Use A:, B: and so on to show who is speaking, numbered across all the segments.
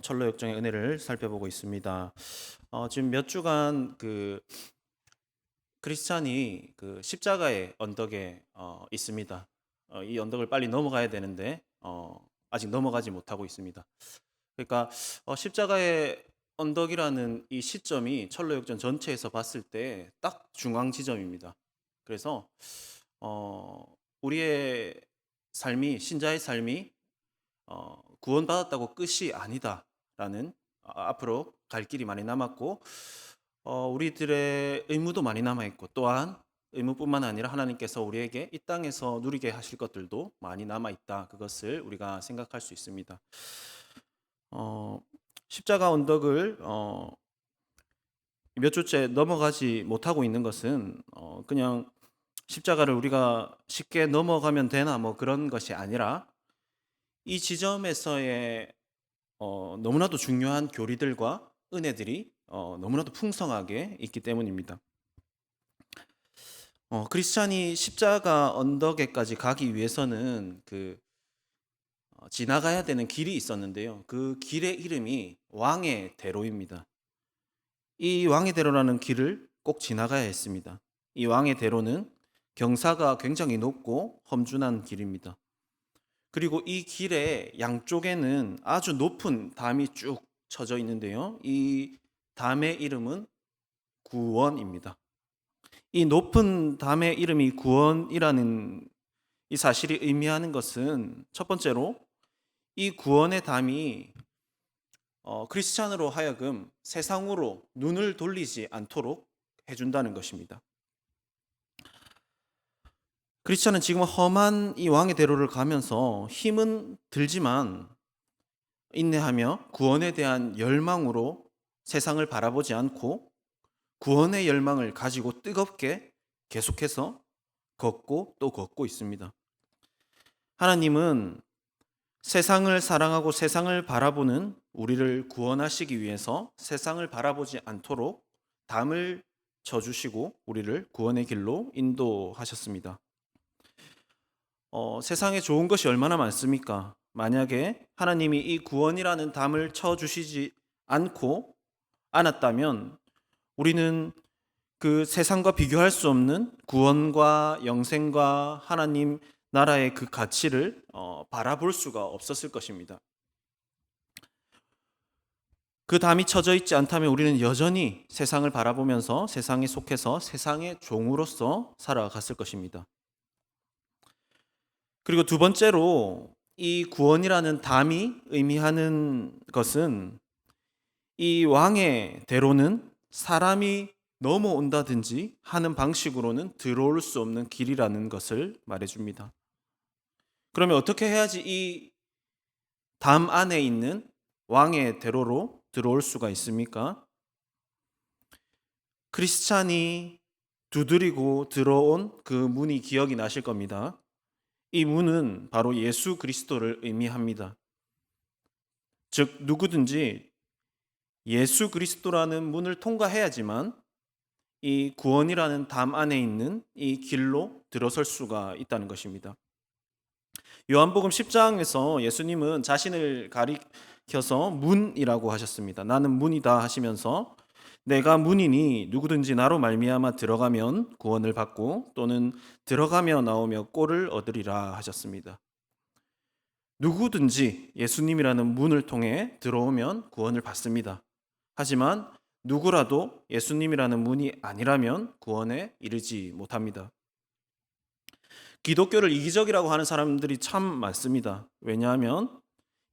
A: 철로 역정의 은혜를 살펴보고 있습니다. 지금 몇 주간 크리스찬이 십자가의 언덕에 있습니다. 이 언덕을 빨리 넘어가야 되는데 아직 넘어가지 못하고 있습니다. 그러니까 십자가의 언덕이라는 이 시점이 철로 역정 전체에서 봤을 때 딱 중앙 지점입니다. 그래서 어, 우리의 삶이 신자의 삶이 구원받았다고 끝이 아니다라는 앞으로 갈 길이 많이 남았고 우리들의 의무도 많이 남아 있고 또한 의무뿐만 아니라 하나님께서 우리에게 이 땅에서 누리게 하실 것들도 많이 남아 있다. 그것을 우리가 생각할 수 있습니다. 어, 십자가 언덕을 몇 주째 넘어가지 못하고 있는 것은 그냥 십자가를 우리가 쉽게 넘어가면 되나 뭐 그런 것이 아니라 이 지점에서의 너무나도 중요한 교리들과 은혜들이 너무나도 풍성하게 있기 때문입니다. 크리스찬이 십자가 언덕에까지 가기 위해서는 지나가야 되는 길이 있었는데요. 그 길의 이름이 왕의 대로입니다. 이 왕의 대로라는 길을 꼭 지나가야 했습니다. 이 왕의 대로는 경사가 굉장히 높고 험준한 길입니다. 그리고 이 길의 양쪽에는 아주 높은 담이 쭉 쳐져 있는데요. 이 담의 이름은 구원입니다. 이 높은 담의 이름이 구원이라는 이 사실이 의미하는 것은 첫 번째로 이 구원의 담이 크리스찬으로 하여금 세상으로 눈을 돌리지 않도록 해준다는 것입니다. 크리스찬은 지금 험한 이 왕의 대로를 가면서 힘은 들지만 인내하며 구원에 대한 열망으로 세상을 바라보지 않고 구원의 열망을 가지고 뜨겁게 계속해서 걷고 또 걷고 있습니다. 하나님은 세상을 사랑하고 세상을 바라보는 우리를 구원하시기 위해서 세상을 바라보지 않도록 담을 쳐주시고 우리를 구원의 길로 인도하셨습니다. 세상에 좋은 것이 얼마나 많습니까? 만약에 하나님이 이 구원이라는 담을 쳐주시지 않았다면 우리는 그 세상과 비교할 수 없는 구원과 영생과 하나님 나라의 그 가치를 바라볼 수가 없었을 것입니다. 그 담이 쳐져 있지 않다면 우리는 여전히 세상을 바라보면서 세상에 속해서 세상의 종으로서 살아갔을 것입니다. 그리고 두 번째로 이 구원이라는 담이 의미하는 것은 이 왕의 대로는 사람이 넘어온다든지 하는 방식으로는 들어올 수 없는 길이라는 것을 말해줍니다. 그러면 어떻게 해야지 이 담 안에 있는 왕의 대로로 들어올 수가 있습니까? 크리스찬이 두드리고 들어온 그 문이 기억이 나실 겁니다. 이 문은 바로 예수 그리스도를 의미합니다. 즉 누구든지 예수 그리스도라는 문을 통과해야지만 이 구원이라는 담 안에 있는 이 길로 들어설 수가 있다는 것입니다. 요한복음 10장에서 예수님은 자신을 가리켜서 문이라고 하셨습니다. 나는 문이다 하시면서 내가 문이니 누구든지 나로 말미암아 들어가면 구원을 받고 또는 들어가며 나오며 꼴을 얻으리라 하셨습니다. 누구든지 예수님이라는 문을 통해 들어오면 구원을 받습니다. 하지만 누구라도 예수님이라는 문이 아니라면 구원에 이르지 못합니다. 기독교를 이기적이라고 하는 사람들이 참 많습니다. 왜냐하면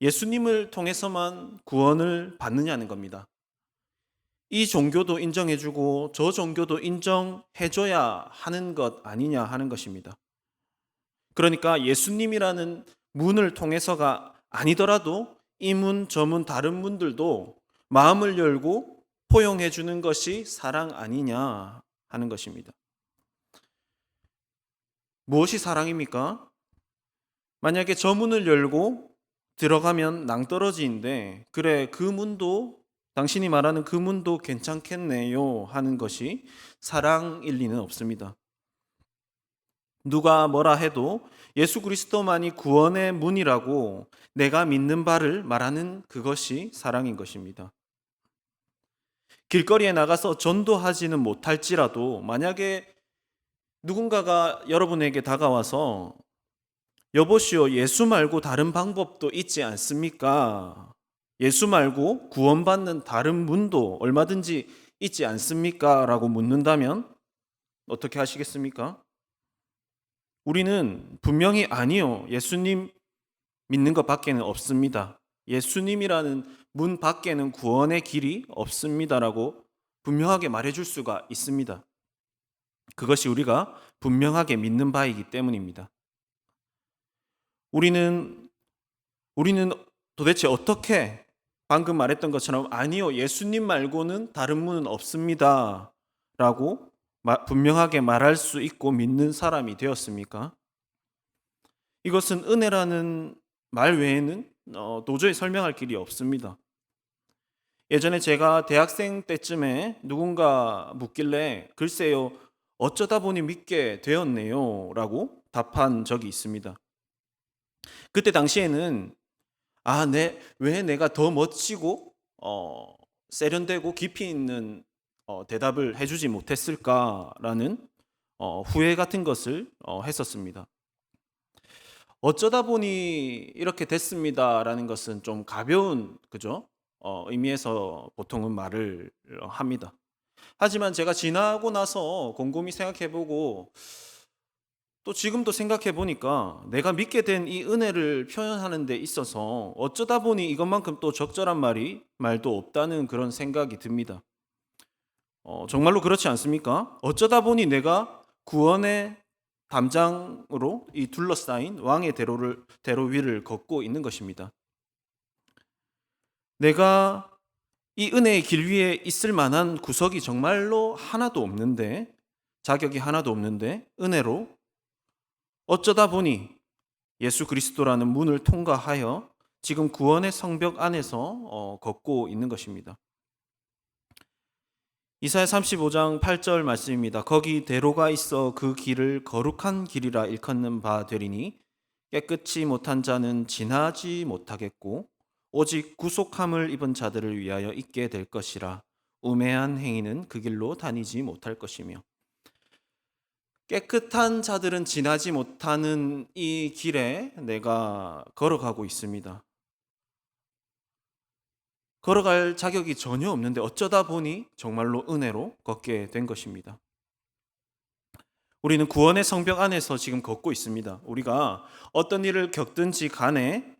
A: 예수님을 통해서만 구원을 받느냐는 겁니다. 이 종교도 인정해주고 저 종교도 인정해줘야 하는 것 아니냐 하는 것입니다. 그러니까 예수님이라는 문을 통해서가 아니더라도 이 문, 저 문, 다른 문들도 마음을 열고 포용해 주는 것이 사랑 아니냐 하는 것입니다. 무엇이 사랑입니까? 만약에 저 문을 열고 들어가면 낭떠러지인데 그래 그 문도 당신이 말하는 그 문도 괜찮겠네요 하는 것이 사랑일 리는 없습니다. 누가 뭐라 해도 예수 그리스도만이 구원의 문이라고 내가 믿는 바를 말하는 그것이 사랑인 것입니다. 길거리에 나가서 전도하지는 못할지라도 만약에 누군가가 여러분에게 다가와서 여보시오, 예수 말고 다른 방법도 있지 않습니까? 예수 말고 구원받는 다른 문도 얼마든지 있지 않습니까? 라고 묻는다면 어떻게 하시겠습니까? 우리는 분명히 아니요, 예수님 믿는 것 밖에는 없습니다. 예수님이라는 문 밖에는 구원의 길이 없습니다라고 분명하게 말해줄 수가 있습니다. 그것이 우리가 분명하게 믿는 바이기 때문입니다. 우리는 도대체 어떻게 방금 말했던 것처럼 아니요, 예수님 말고는 다른 문은 없습니다 라고 분명하게 말할 수 있고 믿는 사람이 되었습니까? 이것은 은혜라는 말 외에는 도저히 설명할 길이 없습니다. 예전에 제가 대학생 때쯤에 누군가 묻길래 글쎄요, 어쩌다 보니 믿게 되었네요 라고 답한 적이 있습니다. 그때 당시에는 왜 내가 더 멋지고 세련되고 깊이 있는 대답을 해주지 못했을까라는 후회 같은 것을 했었습니다. 어쩌다 보니 이렇게 됐습니다라는 것은 좀 가벼운 의미에서 보통은 말을 합니다. 하지만 제가 지나고 나서 곰곰이 생각해보고 또 지금도 생각해보니까 내가 믿게 된 이 은혜를 표현하는 데 있어서 어쩌다 보니 이것만큼 또 적절한 말도 없다는 그런 생각이 듭니다. 정말로 그렇지 않습니까? 어쩌다 보니 내가 구원의 담장으로 이 둘러싸인 왕의 대로 위를 걷고 있는 것입니다. 내가 이 은혜의 길 위에 있을 만한 구석이 정말로 하나도 없는데, 자격이 하나도 없는데 은혜로 어쩌다 보니 예수 그리스도라는 문을 통과하여 지금 구원의 성벽 안에서 걷고 있는 것입니다. 이사야 35장 8절 말씀입니다. 거기 대로가 있어 그 길을 거룩한 길이라 일컫는 바 되리니 깨끗이 못한 자는 지나지 못하겠고 오직 구속함을 입은 자들을 위하여 있게 될 것이라. 우매한 행위는 그 길로 다니지 못할 것이며. 깨끗한 자들은 지나지 못하는 이 길에 내가 걸어가고 있습니다. 걸어갈 자격이 전혀 없는데 어쩌다 보니 정말로 은혜로 걷게 된 것입니다. 우리는 구원의 성벽 안에서 지금 걷고 있습니다. 우리가 어떤 일을 겪든지 간에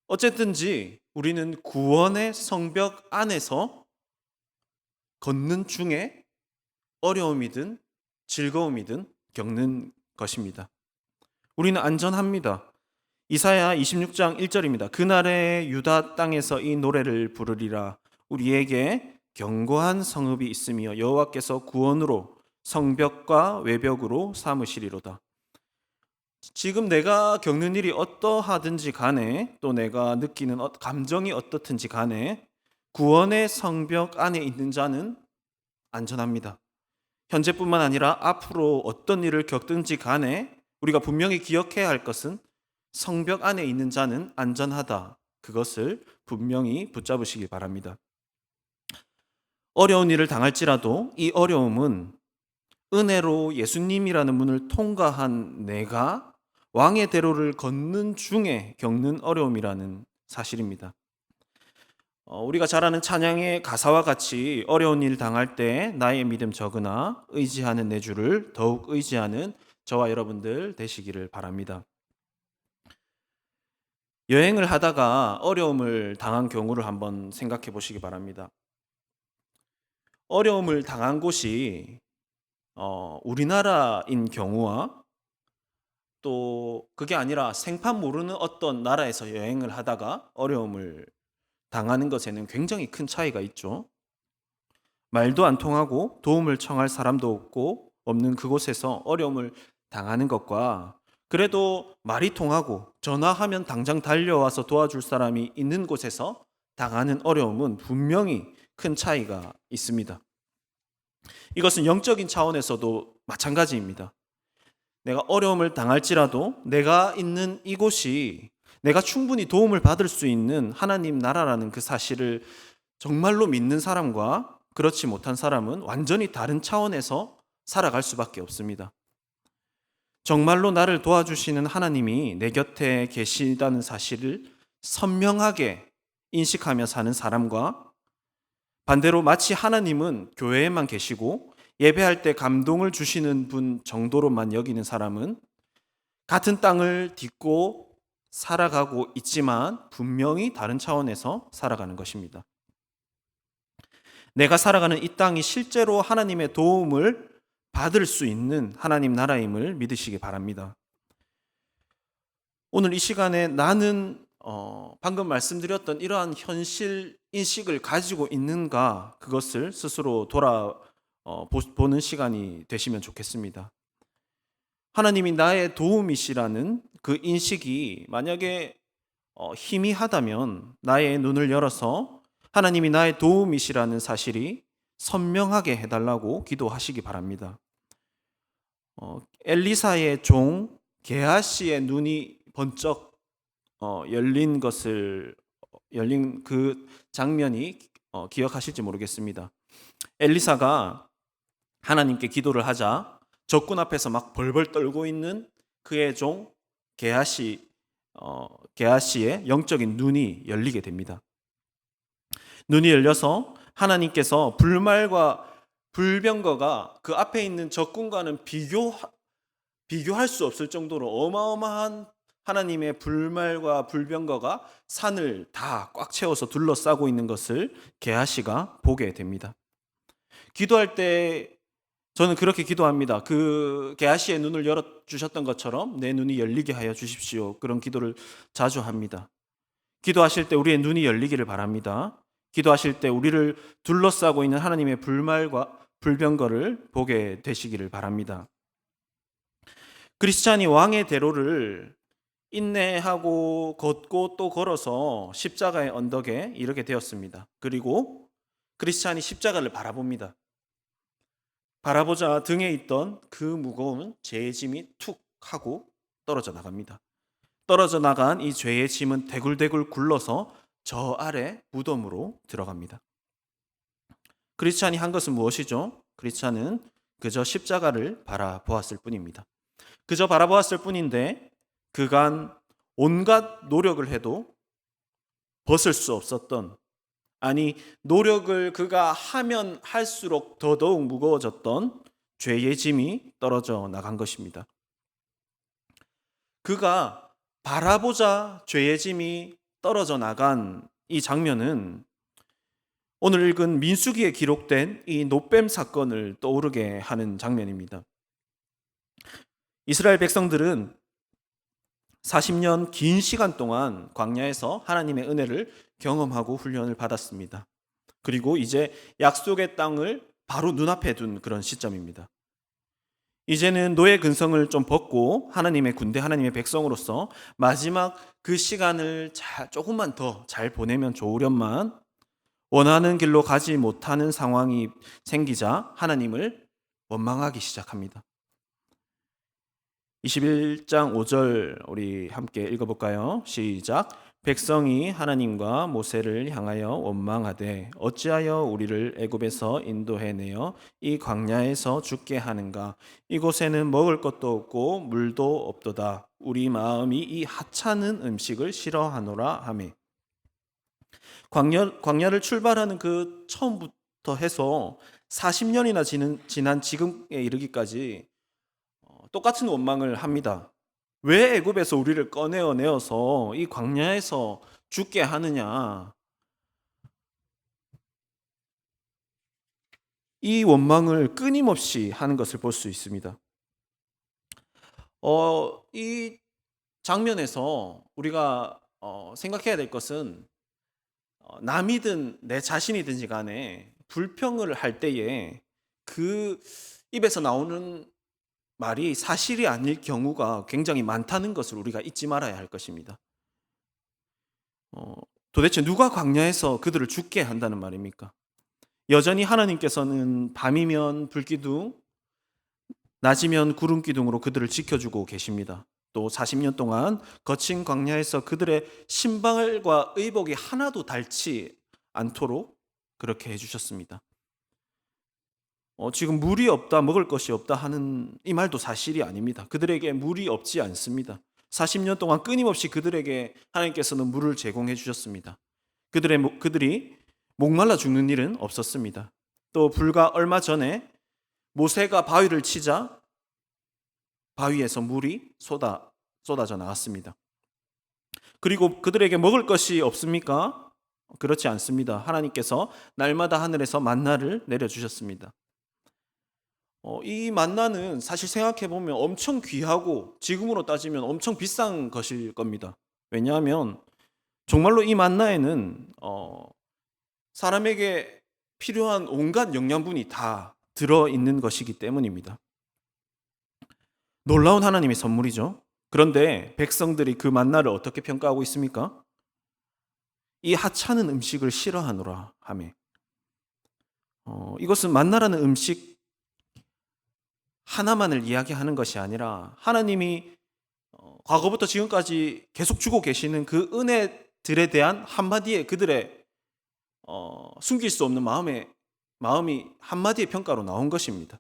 A: 어쨌든지 우리는 구원의 성벽 안에서 걷는 중에 어려움이든 즐거움이든 겪는 것입니다. 우리는 안전합니다. 이사야 26장 1절입니다. 그날에 유다 땅에서 이 노래를 부르리라. 우리에게 견고한 성읍이 있으며 여호와께서 구원으로 성벽과 외벽으로 삼으시리로다. 지금 내가 겪는 일이 어떠하든지 간에 또 내가 느끼는 감정이 어떻든지 간에 구원의 성벽 안에 있는 자는 안전합니다. 현재뿐만 아니라 앞으로 어떤 일을 겪든지 간에 우리가 분명히 기억해야 할 것은 성벽 안에 있는 자는 안전하다. 그것을 분명히 붙잡으시기 바랍니다. 어려운 일을 당할지라도 이 어려움은 은혜로 예수님이라는 문을 통과한 내가 왕의 대로를 걷는 중에 겪는 어려움이라는 사실입니다. 우리가 잘 아는 찬양의 가사와 같이 어려운 일 당할 때 나의 믿음 적으나 의지하는 내 주를 더욱 의지하는 저와 여러분들 되시기를 바랍니다. 여행을 하다가 어려움을 당한 경우를 한번 생각해 보시기 바랍니다. 어려움을 당한 곳이 우리나라인 경우와 또 그게 아니라 생판 모르는 어떤 나라에서 여행을 하다가 어려움을 당하는 것에는 굉장히 큰 차이가 있죠. 말도 안 통하고 도움을 청할 사람도 없는 그곳에서 어려움을 당하는 것과 그래도 말이 통하고 전화하면 당장 달려와서 도와줄 사람이 있는 곳에서 당하는 어려움은 분명히 큰 차이가 있습니다. 이것은 영적인 차원에서도 마찬가지입니다. 내가 어려움을 당할지라도 내가 있는 이곳이 내가 충분히 도움을 받을 수 있는 하나님 나라라는 그 사실을 정말로 믿는 사람과 그렇지 못한 사람은 완전히 다른 차원에서 살아갈 수밖에 없습니다. 정말로 나를 도와주시는 하나님이 내 곁에 계시다는 사실을 선명하게 인식하며 사는 사람과, 반대로 마치 하나님은 교회에만 계시고 예배할 때 감동을 주시는 분 정도로만 여기는 사람은 같은 땅을 딛고 살아가고 있지만 분명히 다른 차원에서 살아가는 것입니다. 내가 살아가는 이 땅이 실제로 하나님의 도움을 받을 수 있는 하나님 나라임을 믿으시기 바랍니다. 오늘 이 시간에 나는 방금 말씀드렸던 이러한 현실 인식을 가지고 있는가, 그것을 스스로 돌아보는 시간이 되시면 좋겠습니다. 하나님이 나의 도움이시라는 그 인식이 만약에 희미하다면 나의 눈을 열어서 하나님이 나의 도움이시라는 사실이 선명하게 해달라고 기도하시기 바랍니다. 엘리사의 종 게하시의 눈이 번쩍 열린 그 장면이 기억하실지 모르겠습니다. 엘리사가 하나님께 기도를 하자 적군 앞에서 막 벌벌 떨고 있는 그의 종 게하시의 영적인 눈이 열리게 됩니다. 눈이 열려서 하나님께서 불말과 불병거가 그 앞에 있는 적군과는 비교할 수 없을 정도로 어마어마한 하나님의 불말과 불병거가 산을 다 꽉 채워서 둘러싸고 있는 것을 게하시가 보게 됩니다. 기도할 때 저는 그렇게 기도합니다. 그 게하시의 눈을 열어주셨던 것처럼 내 눈이 열리게 하여 주십시오. 그런 기도를 자주 합니다. 기도하실 때 우리의 눈이 열리기를 바랍니다. 기도하실 때 우리를 둘러싸고 있는 하나님의 불말과 불병거를 보게 되시기를 바랍니다. 크리스찬이 왕의 대로를 인내하고 걷고 또 걸어서 십자가의 언덕에 이르게 되었습니다. 그리고 크리스찬이 십자가를 바라봅니다. 바라보자 등에 있던 그 무거운 죄의 짐이 툭 하고 떨어져 나갑니다. 떨어져 나간 이 죄의 짐은 대굴대굴 굴러서 저 아래 무덤으로 들어갑니다. 크리스찬이 한 것은 무엇이죠? 크리스찬은 그저 십자가를 바라보았을 뿐입니다. 그저 바라보았을 뿐인데 그간 온갖 노력을 해도 벗을 수 없었던, 아니 노력을 그가 하면 할수록 더더욱 무거워졌던 죄의 짐이 떨어져 나간 것입니다. 그가 바라보자 죄의 짐이 떨어져 나간 이 장면은 오늘 읽은 민수기에 기록된 이 노뱀 사건을 떠오르게 하는 장면입니다. 이스라엘 백성들은 40년 긴 시간 동안 광야에서 하나님의 은혜를 경험하고 훈련을 받았습니다. 그리고 이제 약속의 땅을 바로 눈앞에 둔 그런 시점입니다. 이제는 노예 근성을 좀 벗고 하나님의 군대, 하나님의 백성으로서 마지막 그 시간을 조금만 더 잘 보내면 좋으련만 원하는 길로 가지 못하는 상황이 생기자 하나님을 원망하기 시작합니다. 21장 5절 우리 함께 읽어볼까요? 시작. 백성이 하나님과 모세를 향하여 원망하되 어찌하여 우리를 애굽에서 인도해내어 이 광야에서 죽게 하는가? 이곳에는 먹을 것도 없고 물도 없도다. 우리 마음이 이 하찮은 음식을 싫어하노라 하매. 광야를 출발하는 그 처음부터 해서 40년이나 지난 지금에 이르기까지 똑같은 원망을 합니다. 왜 애굽에서 우리를 꺼내어내어서 이 광야에서 죽게 하느냐? 이 원망을 끊임없이 하는 것을 볼 수 있습니다. 이 장면에서 우리가 생각해야 될 것은 남이든 내 자신이든지 간에 불평을 할 때에 그 입에서 나오는 말이 사실이 아닐 경우가 굉장히 많다는 것을 우리가 잊지 말아야 할 것입니다. 도대체 누가 광야에서 그들을 죽게 한다는 말입니까? 여전히 하나님께서는 밤이면 불기둥, 낮이면 구름 기둥으로 그들을 지켜주고 계십니다. 또 40년 동안 거친 광야에서 그들의 신발과 의복이 하나도 닳지 않도록 그렇게 해주셨습니다. 지금 물이 없다, 먹을 것이 없다 하는 이 말도 사실이 아닙니다. 그들에게 물이 없지 않습니다. 40년 동안 끊임없이 그들에게 하나님께서는 물을 제공해 주셨습니다. 그들이 목말라 죽는 일은 없었습니다. 또 불과 얼마 전에 모세가 바위를 치자 바위에서 물이 쏟아져 나왔습니다. 그리고 그들에게 먹을 것이 없습니까? 그렇지 않습니다. 하나님께서 날마다 하늘에서 만나를 내려주셨습니다. 이 만나는 사실 생각해보면 엄청 귀하고 지금으로 따지면 엄청 비싼 것일 겁니다. 왜냐하면 정말로 이 만나에는 사람에게 필요한 온갖 영양분이 다 들어있는 것이기 때문입니다. 놀라운 하나님의 선물이죠. 그런데 백성들이 그 만나를 어떻게 평가하고 있습니까? 이 하찮은 음식을 싫어하노라 하매. 이것은 만나라는 음식 하나만을 이야기하는 것이 아니라 하나님이 과거부터 지금까지 계속 주고 계시는 그 은혜들에 대한 한마디의 그들의 숨길 수 없는 마음이 한마디의 평가로 나온 것입니다.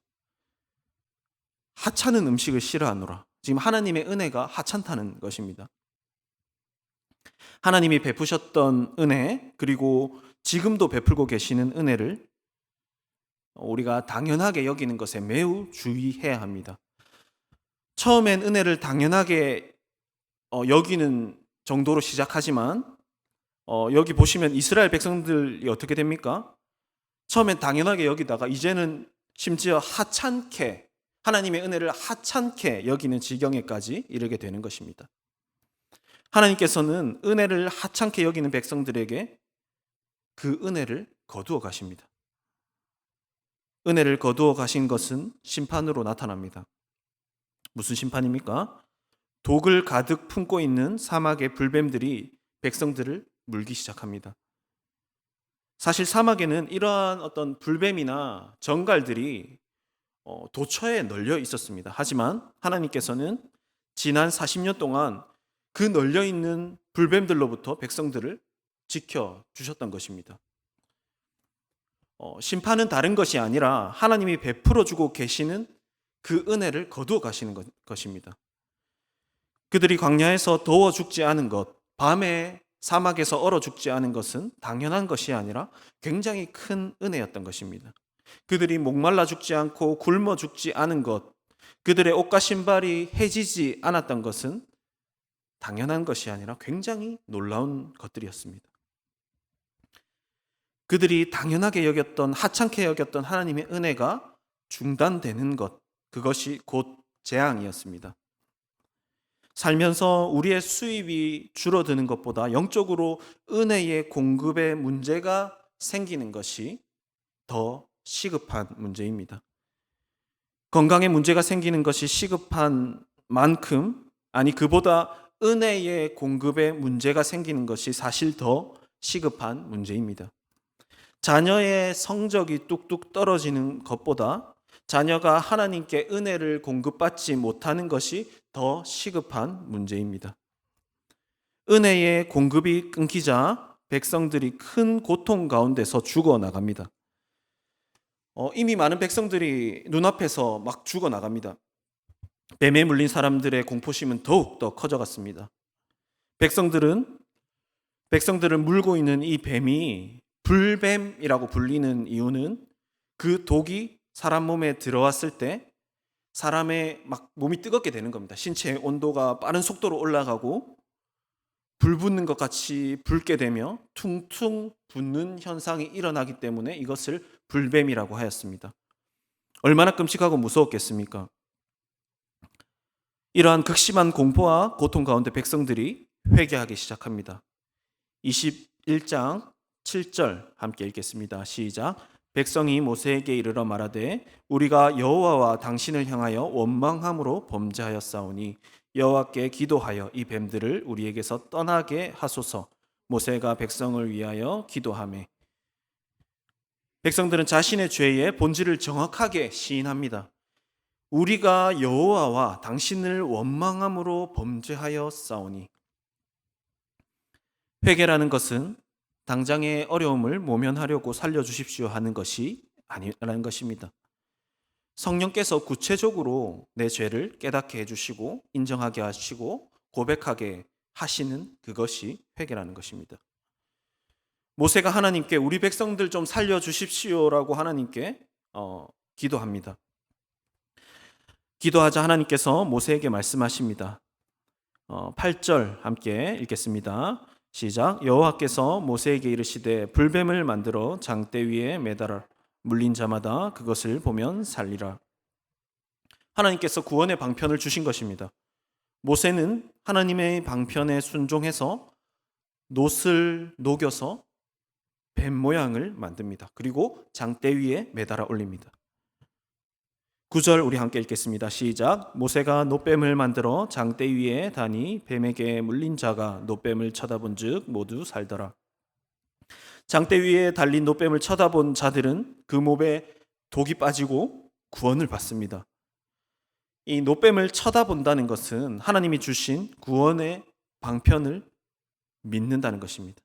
A: 하찮은 음식을 싫어하노라. 지금 하나님의 은혜가 하찮다는 것입니다. 하나님이 베푸셨던 은혜, 그리고 지금도 베풀고 계시는 은혜를 우리가 당연하게 여기는 것에 매우 주의해야 합니다. 처음엔 은혜를 당연하게 여기는 정도로 시작하지만 여기 보시면 이스라엘 백성들이 어떻게 됩니까? 처음엔 당연하게 여기다가 이제는 심지어 하찮게, 하나님의 은혜를 하찮게 여기는 지경에까지 이르게 되는 것입니다. 하나님께서는 은혜를 하찮게 여기는 백성들에게 그 은혜를 거두어 가십니다. 은혜를 거두어 가신 것은 심판으로 나타납니다. 무슨 심판입니까? 독을 가득 품고 있는 사막의 불뱀들이 백성들을 물기 시작합니다. 사실 사막에는 이러한 어떤 불뱀이나 정갈들이 도처에 널려 있었습니다. 하지만 하나님께서는 지난 40년 동안 그 널려 있는 불뱀들로부터 백성들을 지켜주셨던 것입니다. 심판은 다른 것이 아니라 하나님이 베풀어 주고 계시는 그 은혜를 거두어 가시는 것입니다. 그들이 광야에서 더워 죽지 않은 것, 밤에 사막에서 얼어 죽지 않은 것은 당연한 것이 아니라 굉장히 큰 은혜였던 것입니다. 그들이 목말라 죽지 않고 굶어 죽지 않은 것, 그들의 옷과 신발이 해지지 않았던 것은 당연한 것이 아니라 굉장히 놀라운 것들이었습니다. 그들이 당연하게 여겼던, 하찮게 여겼던 하나님의 은혜가 중단되는 것, 그것이 곧 재앙이었습니다. 살면서 우리의 수입이 줄어드는 것보다 영적으로 은혜의 공급에 문제가 생기는 것이 더 시급한 문제입니다. 건강에 문제가 생기는 것이 시급한 만큼, 아니 그보다 은혜의 공급에 문제가 생기는 것이 사실 더 시급한 문제입니다. 자녀의 성적이 뚝뚝 떨어지는 것보다 자녀가 하나님께 은혜를 공급받지 못하는 것이 더 시급한 문제입니다. 은혜의 공급이 끊기자 백성들이 큰 고통 가운데서 죽어나갑니다. 이미 많은 백성들이 눈앞에서 막 죽어나갑니다. 뱀에 물린 사람들의 공포심은 더욱더 커져갔습니다. 백성들을 물고 있는 이 뱀이 불뱀이라고 불리는 이유는 그 독이 사람 몸에 들어왔을 때 사람의 막 몸이 뜨겁게 되는 겁니다. 신체의 온도가 빠른 속도로 올라가고 불 붙는 것 같이 붉게 되며 퉁퉁 붓는 현상이 일어나기 때문에 이것을 불뱀이라고 하였습니다. 얼마나 끔찍하고 무서웠겠습니까? 이러한 극심한 공포와 고통 가운데 백성들이 회개하기 시작합니다. 21장 7절 함께 읽겠습니다. 시작. 백성이 모세에게 이르러 말하되 우리가 여호와와 당신을 향하여 원망함으로 범죄하였사오니 여호와께 기도하여 이 뱀들을 우리에게서 떠나게 하소서. 모세가 백성을 위하여 기도하매. 백성들은 자신의 죄의 본질을 정확하게 시인합니다. 우리가 여호와와 당신을 원망함으로 범죄하여 싸우니. 회개라는 것은 당장의 어려움을 모면하려고 살려주십시오 하는 것이 아니라는 것입니다. 성령께서 구체적으로 내 죄를 깨닫게 해주시고 인정하게 하시고 고백하게 하시는 그것이 회개라는 것입니다. 모세가 하나님께 우리 백성들 좀 살려주십시오라고 하나님께 기도합니다. 기도하자 하나님께서 모세에게 말씀하십니다. 8절 함께 읽겠습니다. 시작. 여호와께서 모세에게 이르시되 불뱀을 만들어 장대 위에 매달아 물린 자마다 그것을 보면 살리라. 하나님께서 구원의 방편을 주신 것입니다. 모세는 하나님의 방편에 순종해서 놋을 녹여서 뱀 모양을 만듭니다. 그리고 장대 위에 매달아 올립니다. 9절 우리 함께 읽겠습니다. 시작. 모세가 놋뱀을 만들어 장대 위에 다니 뱀에게 물린 자가 놋뱀을 쳐다본 즉 모두 살더라. 장대 위에 달린 놋뱀을 쳐다본 자들은 그 몸에 독이 빠지고 구원을 받습니다. 이 놋뱀을 쳐다본다는 것은 하나님이 주신 구원의 방편을 믿는다는 것입니다.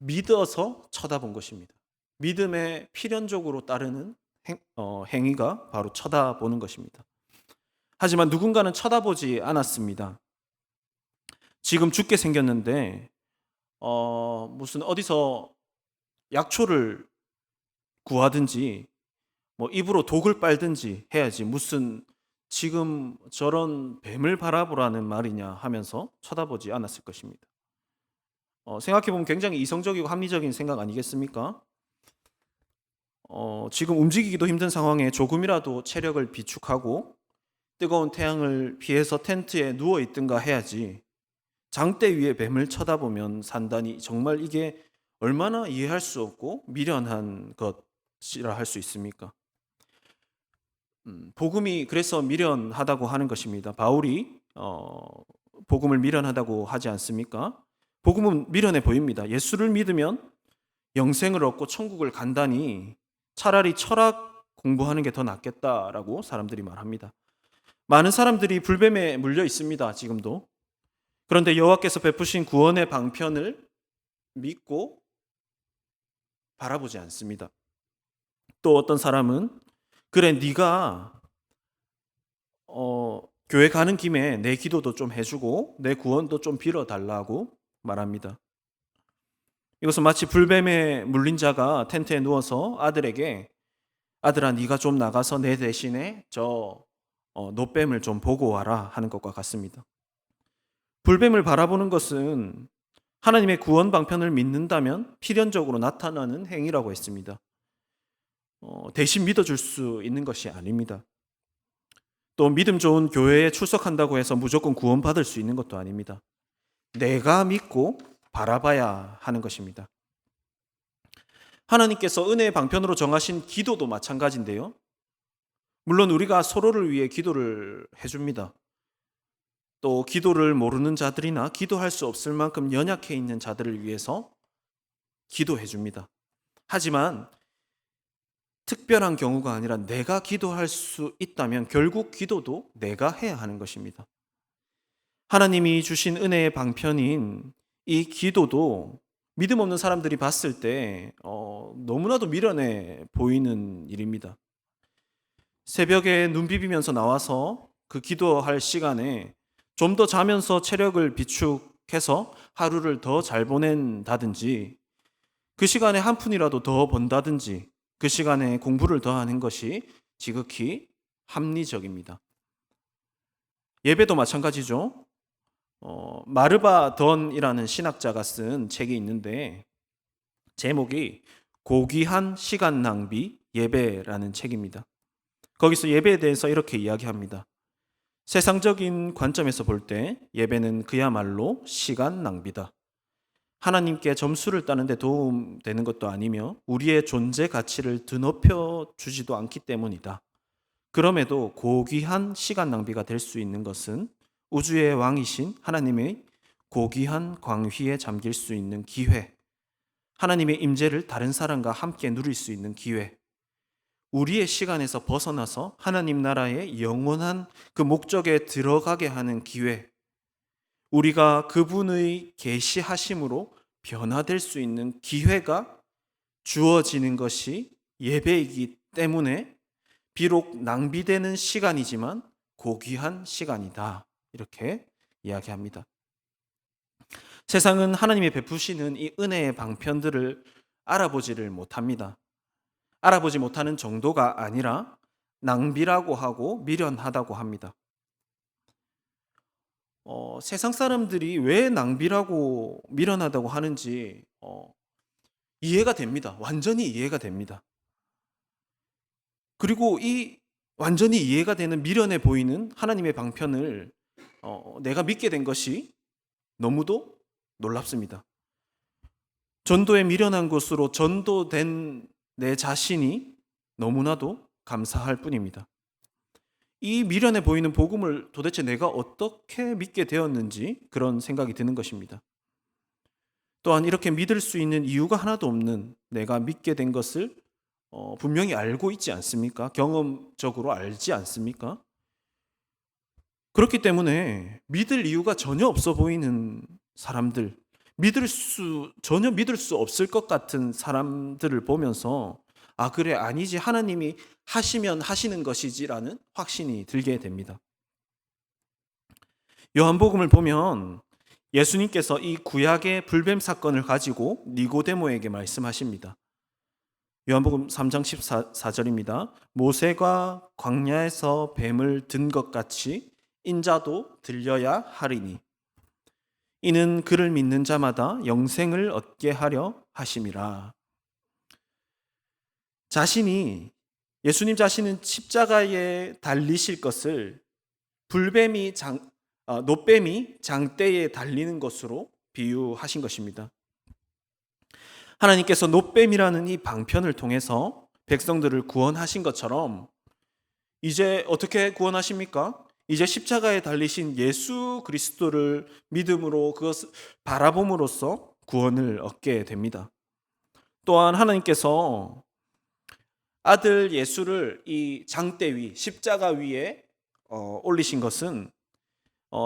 A: 믿어서 쳐다본 것입니다. 믿음에 필연적으로 따르는 행위가 바로 쳐다보는 것입니다. 하지만 누군가는 쳐다보지 않았습니다. 지금 죽게 생겼는데 무슨 어디서 약초를 구하든지 입으로 독을 빨든지 해야지 무슨 지금 저런 뱀을 바라보라는 말이냐 하면서 쳐다보지 않았을 것입니다. 생각해보면 굉장히 이성적이고 합리적인 생각 아니겠습니까? 지금 움직이기도 힘든 상황에 조금이라도 체력을 비축하고 뜨거운 태양을 피해서 텐트에 누워 있든가 해야지 장대 위에 뱀을 쳐다보면 산다니 정말 이게 얼마나 이해할 수 없고 미련한 것이라 할 수 있습니까? 복음이 그래서 미련하다고 하는 것입니다. 바울이 복음을 미련하다고 하지 않습니까? 복음은 미련해 보입니다. 예수를 믿으면 영생을 얻고 천국을 간다니 차라리 철학 공부하는 게 더 낫겠다라고 사람들이 말합니다. 많은 사람들이 불뱀에 물려 있습니다. 지금도. 그런데 여호와께서 베푸신 구원의 방편을 믿고 바라보지 않습니다. 또 어떤 사람은 그래 네가 교회 가는 김에 내 기도도 좀 해주고 내 구원도 좀 빌어달라고 말합니다. 이것은 마치 불뱀에 물린 자가 텐트에 누워서 아들에게 아들아 네가 좀 나가서 내 대신에 저 놋뱀을 좀 보고 와라 하는 것과 같습니다. 불뱀을 바라보는 것은 하나님의 구원 방편을 믿는다면 필연적으로 나타나는 행위라고 했습니다. 대신 믿어줄 수 있는 것이 아닙니다. 또 믿음 좋은 교회에 출석한다고 해서 무조건 구원받을 수 있는 것도 아닙니다. 내가 믿고 바라봐야 하는 것입니다. 하나님께서 은혜의 방편으로 정하신 기도도 마찬가지인데요. 물론 우리가 서로를 위해 기도를 해줍니다. 또 기도를 모르는 자들이나 기도할 수 없을 만큼 연약해 있는 자들을 위해서 기도해 줍니다. 하지만 특별한 경우가 아니라 내가 기도할 수 있다면 결국 기도도 내가 해야 하는 것입니다. 하나님이 주신 은혜의 방편인 이 기도도 믿음 없는 사람들이 봤을 때 너무나도 미련해 보이는 일입니다. 새벽에 눈 비비면서 나와서 그 기도할 시간에 좀 더 자면서 체력을 비축해서 하루를 더 잘 보낸다든지 그 시간에 한 푼이라도 더 번다든지 그 시간에 공부를 더 하는 것이 지극히 합리적입니다. 예배도 마찬가지죠. 마르바 던이라는 신학자가 쓴 책이 있는데 제목이 고귀한 시간 낭비 예배라는 책입니다. 거기서 예배에 대해서 이렇게 이야기합니다. 세상적인 관점에서 볼 때 예배는 그야말로 시간 낭비다. 하나님께 점수를 따는 데 도움되는 것도 아니며 우리의 존재 가치를 드높여 주지도 않기 때문이다. 그럼에도 고귀한 시간 낭비가 될 수 있는 것은 우주의 왕이신 하나님의 고귀한 광휘에 잠길 수 있는 기회, 하나님의 임재를 다른 사람과 함께 누릴 수 있는 기회, 우리의 시간에서 벗어나서 하나님 나라의 영원한 그 목적에 들어가게 하는 기회, 우리가 그분의 계시하심으로 변화될 수 있는 기회가 주어지는 것이 예배이기 때문에 비록 낭비되는 시간이지만 고귀한 시간이다. 이렇게 이야기합니다. 세상은 하나님이 베푸시는 이 은혜의 방편들을 알아보지를 못합니다. 알아보지 못하는 정도가 아니라 낭비라고 하고 미련하다고 합니다. 세상 사람들이 왜 낭비라고 미련하다고 하는지 이해가 됩니다. 완전히 이해가 됩니다. 그리고 이 완전히 이해가 되는 미련해 보이는 하나님의 방편을 내가 믿게 된 것이 너무도 놀랍습니다. 전도에 미련한 것으로 전도된 내 자신이 너무나도 감사할 뿐입니다. 이 미련해 보이는 복음을 도대체 내가 어떻게 믿게 되었는지 그런 생각이 드는 것입니다. 또한 이렇게 믿을 수 있는 이유가 하나도 없는 내가 믿게 된 것을 분명히 알고 있지 않습니까? 경험적으로 알지 않습니까? 그렇기 때문에 믿을 이유가 전혀 없어 보이는 사람들, 전혀 믿을 수 없을 것 같은 사람들을 보면서 아, 그래, 아니지. 하나님이 하시면 하시는 것이지라는 확신이 들게 됩니다. 요한복음을 보면 예수님께서 이 구약의 불뱀 사건을 가지고 니고데모에게 말씀하십니다. 요한복음 3장 14절입니다. 모세가 광야에서 뱀을 든 것 같이 인자도 들려야 하리니 이는 그를 믿는 자마다 영생을 얻게 하려 하심이라. 예수님 자신은 십자가에 달리실 것을 노뱀이 장대에 달리는 것으로 비유하신 것입니다. 하나님께서 노뱀이라는 이 방편을 통해서 백성들을 구원하신 것처럼 이제 어떻게 구원하십니까? 이제 십자가에 달리신 예수 그리스도를 믿음으로 그것을 바라봄으로써 구원을 얻게 됩니다. 또한 하나님께서 아들 예수를 이 장대 위, 십자가 위에 올리신 것은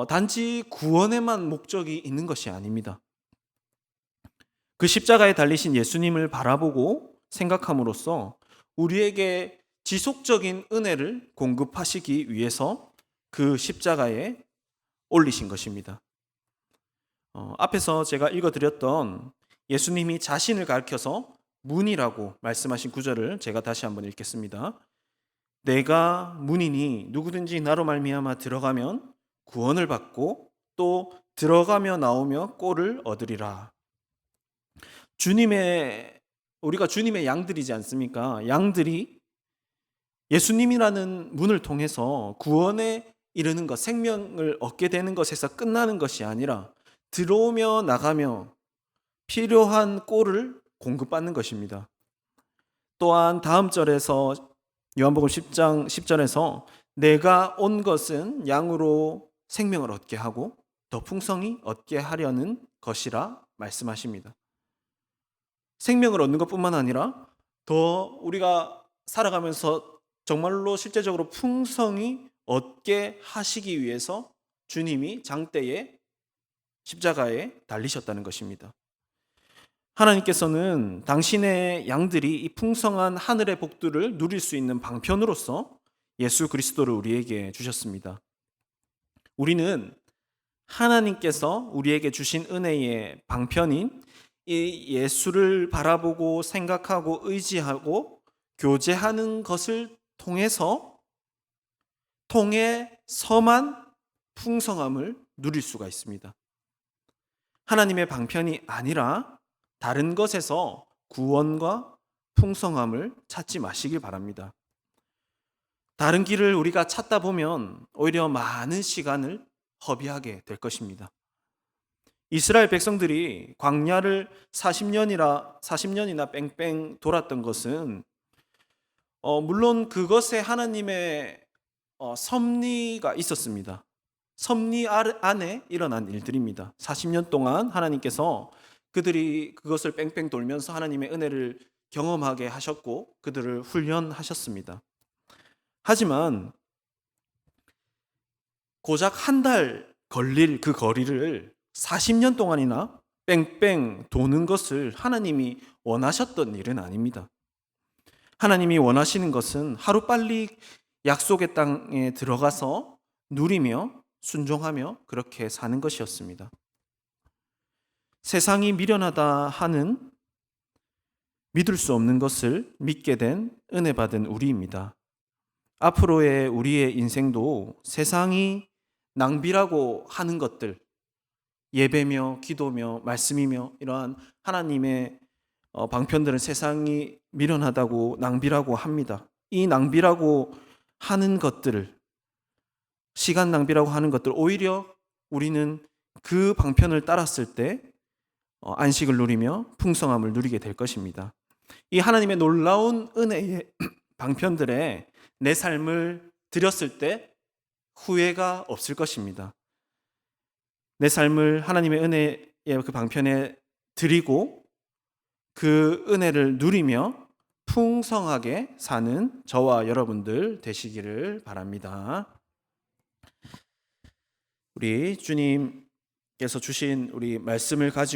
A: 단지 구원에만 목적이 있는 것이 아닙니다. 그 십자가에 달리신 예수님을 바라보고 생각함으로써 우리에게 지속적인 은혜를 공급하시기 위해서 그 십자가에 올리신 것입니다. 앞에서 제가 읽어드렸던 예수님이 자신을 가리켜서 문이라고 말씀하신 구절을 제가 다시 한번 읽겠습니다. 내가 문이니 누구든지 나로 말미암아 들어가면 구원을 받고 또 들어가며 나오며 꼴을 얻으리라. 우리가 주님의 양들이지 않습니까? 양들이 예수님이라는 문을 통해서 구원에 이르는 것, 생명을 얻게 되는 것에서 끝나는 것이 아니라 들어오며 나가며 필요한 꼴을 공급받는 것입니다. 또한 다음 절에서 요한복음 10장 10절에서 내가 온 것은 양으로 생명을 얻게 하고 더 풍성히 얻게 하려는 것이라 말씀하십니다. 생명을 얻는 것뿐만 아니라 더 우리가 살아가면서 정말로 실제적으로 풍성히 얻게 하시기 위해서 주님이 장대에 십자가에 달리셨다는 것입니다. 하나님께서는 당신의 양들이 이 풍성한 하늘의 복들을 누릴 수 있는 방편으로서 예수 그리스도를 우리에게 주셨습니다. 우리는 하나님께서 우리에게 주신 은혜의 방편인 이 예수를 바라보고 생각하고 의지하고 교제하는 것을 통해서만 풍성함을 누릴 수가 있습니다. 하나님의 방편이 아니라 다른 것에서 구원과 풍성함을 찾지 마시길 바랍니다. 다른 길을 우리가 찾다 보면 오히려 많은 시간을 허비하게 될 것입니다. 이스라엘 백성들이 광야를 40년이나 뺑뺑 돌았던 것은 물론 그것에 하나님의 섭리가 있었습니다. 섭리 안에 일어난 일들입니다. 40년 동안 하나님께서 그들이 그것을 뺑뺑 돌면서 하나님의 은혜를 경험하게 하셨고 그들을 훈련하셨습니다. 하지만 고작 한 달 걸릴 그 거리를 40년 동안이나 뺑뺑 도는 것을 하나님이 원하셨던 일은 아닙니다. 하나님이 원하시는 것은 하루빨리 약속의 땅에 들어가서 누리며 순종하며 그렇게 사는 것이었습니다. 세상이 미련하다 하는 믿을 수 없는 것을 믿게 된 은혜 받은 우리입니다. 앞으로의 우리의 인생도 세상이 낭비라고 하는 것들, 예배며 기도며 말씀이며 이러한 하나님의 방편들은 세상이 미련하다고 낭비라고 합니다. 이 낭비라고 하는 것들을, 시간 낭비라고 하는 것들, 오히려 우리는 그 방편을 따랐을 때 안식을 누리며 풍성함을 누리게 될 것입니다. 이 하나님의 놀라운 은혜의 방편들에 내 삶을 드렸을 때 후회가 없을 것입니다. 내 삶을 하나님의 은혜의 그 방편에 드리고 그 은혜를 누리며 풍성하게 사는 저와 여러분들 되시기를 바랍니다. 우리 주님께서 주신 우리 말씀을 가지고